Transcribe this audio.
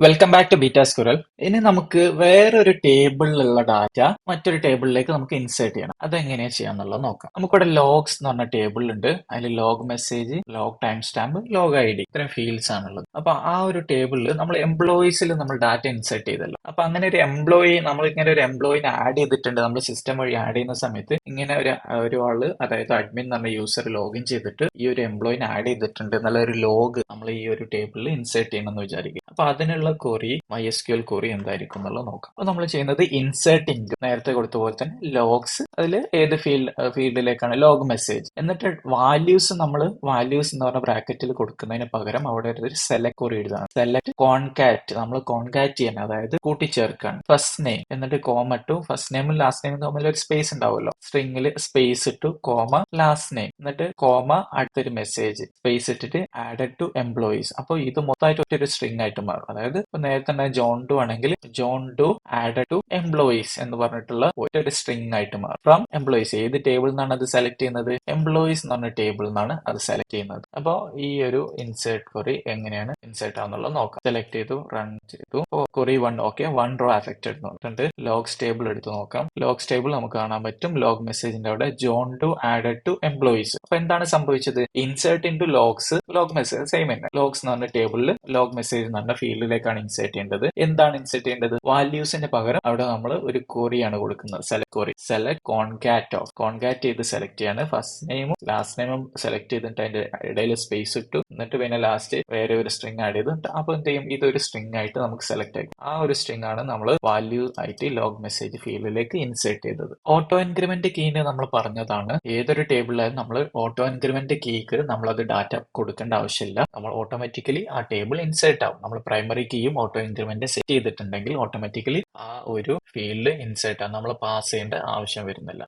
Welcome back to beta squirrel. ഇനി നമുക്ക് വേറൊരു ടേബിളിലുള്ള ഡാറ്റ മറ്റൊരു ടേബിളിലേക്ക് നമുക്ക് ഇൻസേർട്ട് ചെയ്യണം. അതെങ്ങനെയാ ചെയ്യാന്നുള്ളത് നോക്കാം. നമുക്കിവിടെ ലോഗ്സ് എന്ന് പറഞ്ഞ ടേബിൾ ഉണ്ട്. അതിൽ log message, log time stamp, log I D ഇത്രയും ഫീൽഡ്സ് ആണുള്ളത്. അപ്പൊ ആ ഒരു ടേബിളിൽ നമ്മൾ എംപ്ലോയീസിൽ നമ്മൾ ഡാറ്റ ഇൻസേർട്ട് ചെയ്തല്ലോ. അപ്പൊ അങ്ങനെ ഒരു നമ്മൾ ഇങ്ങനെ ഒരു എംപ്ലോയിനെ ആഡ് ചെയ്തിട്ടുണ്ട്. നമ്മൾ സിസ്റ്റം വഴി ആഡ് ചെയ്യുന്ന സമയത്ത് ഇങ്ങനെ ഒരു ആള്, അതായത് അഡ്മിൻ എന്ന് പറഞ്ഞ യൂസർ ലോഗിൻ ചെയ്തിട്ട് ഈ ഒരു എംപ്ലോയിനെ ആഡ് ചെയ്തിട്ടുണ്ട് എന്നുള്ള ഒരു ലോഗ് നമ്മൾ ഈ ഒരു ടേബിളിൽ ഇൻസേർട്ട് ചെയ്യണമെന്ന് വിചാരിക്കും. അപ്പൊ അതിനുള്ള ക്വറി MySQL ക്വറി എന്തായിരിക്കും എന്നുള്ളത് നോക്കാം. അപ്പൊ നമ്മൾ ചെയ്യുന്നത് ഇൻസേർട്ടിംഗ് നേരത്തെ കൊടുത്ത പോലെ തന്നെ ലോഗ്സ്, അതിൽ ഏത് ഫീൽഡിലേക്കാണ് ലോഗ് മെസ്സേജ്, എന്നിട്ട് വാല്യൂസ് എന്ന് പറഞ്ഞ ബ്രാക്കറ്റിൽ കൊടുക്കുന്നതിന് പകരം അവിടെ ഒരു സെലക്ട് ക്വറി എഴുതാണ്. സെലക്ട് കോൺകാറ്റ്, നമ്മൾ കോൺകാറ്റ് ചെയ്യാൻ, അതായത് കൂട്ടിച്ചേർക്കാണ്. ഫസ്റ്റ് നെയിം എന്നിട്ട് കോമ ടു ഫസ്റ്റ് നെയിമും ലാസ്റ്റ് നെയിമും തമ്മിൽ ഒരു സ്പേസ് ഉണ്ടാവുമല്ലോ. സ്ട്രിംഗിൽ സ്പേസ് ഇട്ടു കോമ ലാസ്റ്റ് നെയിം എന്നിട്ട് കോമ അടുത്തൊരു മെസ്സേജ് സ്പേസ് ഇട്ടിട്ട് ആഡഡ് ടു എംപ്ലോയീസ്. അപ്പൊ ഇത് മൊത്തമായിട്ട് ഒറ്റൊരു സ്ട്രിംഗ് ആയിട്ട് മാറും. അതായത് ഇപ്പൊ നേരത്തെ തന്നെ ജോൺ ഡു ആണെങ്കിൽ John Doe added to employees എന്ന് പറഞ്ഞിട്ടുള്ള ഒരു സ്ട്രിംഗ് ആയിട്ട് മാറും. ഫ്രം എംപ്ലോയീസ്, ഏത് ടേബിളിൽ നിന്നാണ് അത് സെലക്ട് ചെയ്യുന്നത്? എംപ്ലോയീസ് എന്ന് പറഞ്ഞ ടേബിളിൽ നിന്നാണ് അത് സെലക്ട് ചെയ്യുന്നത്. അപ്പൊ ഈ ഒരു ഇൻസേർട്ട് ക്വറി എങ്ങനെയാണ് ഇൻസേർട്ട് ആവുന്നുള്ളത് നോക്കാം. സെലക്ട് ചെയ്തു, റൺ ചെയ്തു. ക്വറി 1 ഓക്കെ, 1 റോ അഫക്റ്റഡ് എന്നിട്ടുണ്ട്. ലോഗ്സ് ടേബിൾ എടുത്ത് നോക്കാം. ലോഗ്സ് ടേബിൾ നമുക്ക് കാണാൻ പറ്റും. ലോഗ് മെസ്സേജിന്റെ അവിടെ John Doe added to employees. അപ്പൊ എന്താണ് സംഭവിച്ചത്? Insert into logs, log message same തന്നെ. ലോഗ്സ് എന്ന് പറഞ്ഞ ടേബിളിൽ ലോഗ് മെസ്സേജ് എന്ന് പറഞ്ഞ ഫീൽഡിലേക്കാണ് ഇൻസേർട്ട് ചെയ്യേണ്ടത്. എന്താണ് ഇൻസേർട്ട് ചെയ്യേണ്ടത്? വാല്യൂസിന് പകരം അവിടെ നമ്മൾ ഒരു ക്വറിയാണ് കൊടുക്കുന്നത്. സെലക്ട് ക്വറി, സെലക്ട് കോൺകാറ്റ് ഓഫ്, കോൺകാറ്റ് ചെയ്ത് സെലക്ട് ചെയ്യാണ്. ഫസ്റ്റ് നെയിമും ലാസ്റ്റ് നെയിമും സെലക്ട് ചെയ്തിട്ട് അതിന്റെ ഇടയിൽ സ്പേസ് ഇട്ടു, എന്നിട്ട് പിന്നെ ലാസ്റ്റ് വേറെ ഒരു സ്ട്രിംഗ് ആഡ് ചെയ്തിട്ട് അപ്പൊ എന്ത് ചെയ്യും? ഇതൊരു സ്ട്രിംഗ് ആയിട്ട് നമുക്ക് സെലക്ട് ആയി. ആ ഒരു സ്ട്രിംഗ് ആണ് നമ്മൾ വാല്യൂ ആയിട്ട് ലോഗ് മെസ്സേജ് ഫീൽഡിലേക്ക് ഇൻസേർട്ട് ചെയ്തത്. ഓട്ടോ ഇൻക്രിമെന്റ് കീന് നമ്മൾ പറഞ്ഞതാണ്, ഏതൊരു ടേബിളിലായാലും നമ്മൾ ഓട്ടോ ഇൻക്രിമെന്റ് കീക്ക് നമ്മൾ അത് ഡാറ്റ കൊടുക്കേണ്ട ആവശ്യമില്ല. നമ്മൾ ഓട്ടോമാറ്റിക്കലി ആ ടേബിൾ ഇൻസേർട്ട് ആവും. നമ്മൾ പ്രൈമറി കീയും ഓട്ടോ ഇൻക്രിമെന്റ് സെറ്റ് ചെയ്തിട്ടുണ്ടെങ്കിൽ ഓട്ടോമാറ്റിക്കലി ആ ഒരു ഫീൽഡ് ഇൻസേർട്ട് ആണ്. നമ്മൾ പാസ് ചെയ്യേണ്ട ആവശ്യം വരുന്നില്ല.